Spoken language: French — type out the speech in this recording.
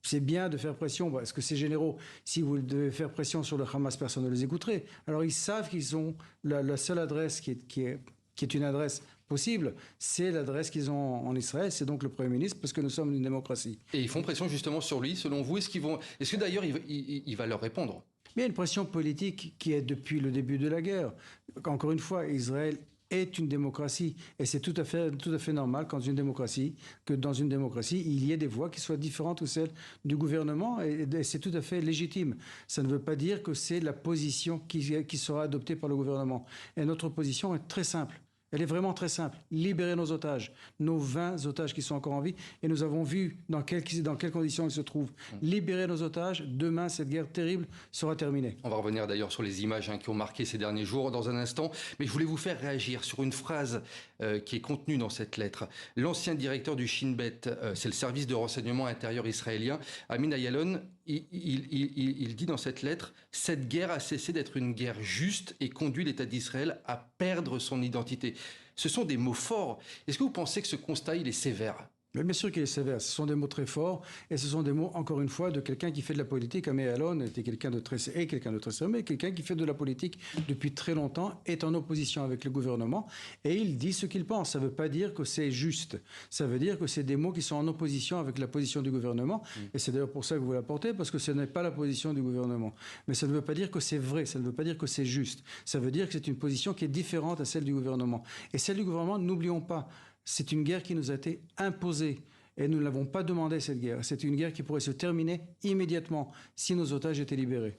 c'est bien de faire pression, parce que ces généraux, si vous devez faire pression sur le Hamas, personne ne les écouterait. Alors ils savent qu'ils ont la seule adresse qui est une adresse possible, c'est l'adresse qu'ils ont en Israël, c'est donc le Premier ministre, parce que nous sommes une démocratie. Et ils font pression justement sur lui, selon vous. Est-ce que d'ailleurs il va leur répondre? Mais il y a une pression politique qui est depuis le début de la guerre. Encore une fois, Israël est une démocratie. Et c'est tout à fait normal que dans une démocratie, il y ait des voix qui soient différentes de celles du gouvernement. Et c'est tout à fait légitime. Ça ne veut pas dire que c'est la position qui sera adoptée par le gouvernement. Et notre position est très simple. Elle est vraiment très simple. Libérer nos otages, nos 20 otages qui sont encore en vie. Et nous avons vu dans quelles conditions ils se trouvent. Libérer nos otages, demain, cette guerre terrible sera terminée. On va revenir d'ailleurs sur les images qui ont marqué ces derniers jours dans un instant. Mais je voulais vous faire réagir sur une phrase qui est contenue dans cette lettre. L'ancien directeur du Shin Bet, c'est le service de renseignement intérieur israélien, Amin Ayalon, il dit dans cette lettre « Cette guerre a cessé d'être une guerre juste et conduit l'État d'Israël à perdre son identité ». Ce sont des mots forts. Est-ce que vous pensez que ce constat, il est sévère ? Mais bien sûr qu'il est sévère. Ce sont des mots très forts et ce sont des mots, encore une fois, de quelqu'un qui fait de la politique. Amin Ayalon était quelqu'un de très sérieux, mais quelqu'un qui fait de la politique depuis très longtemps, est en opposition avec le gouvernement et il dit ce qu'il pense. Ça ne veut pas dire que c'est juste. Ça veut dire que c'est des mots qui sont en opposition avec la position du gouvernement. Et c'est d'ailleurs pour ça que vous la portez, parce que ce n'est pas la position du gouvernement. Mais ça ne veut pas dire que c'est vrai. Ça ne veut pas dire que c'est juste. Ça veut dire que c'est une position qui est différente à celle du gouvernement. Et celle du gouvernement, n'oublions pas, c'est une guerre qui nous a été imposée. Et nous ne l'avons pas demandé, cette guerre. C'est une guerre qui pourrait se terminer immédiatement si nos otages étaient libérés.